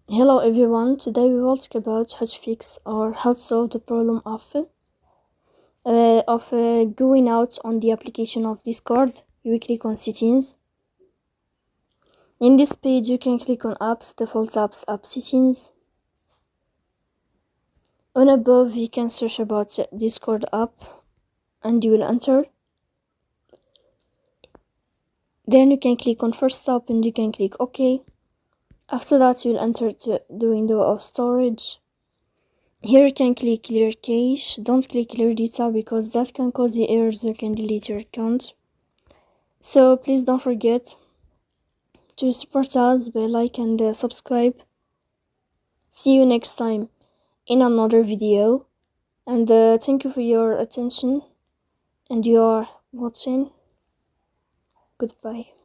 Hello everyone, today we will talk about how to fix or how to solve the problem of going out on the application of Discord. You click on settings. In this page you can click on apps, default apps, app settings. On above you can search about Discord app and you will enter. Then you can click on first stop and you can click OK. After that you will enter to the window of storage. Here you can click clear cache. Don't click clear data because that can cause the errors that can delete your account. So please don't forget to support us by like and subscribe. See you next time in another video, and thank you for your attention and your watching. Goodbye.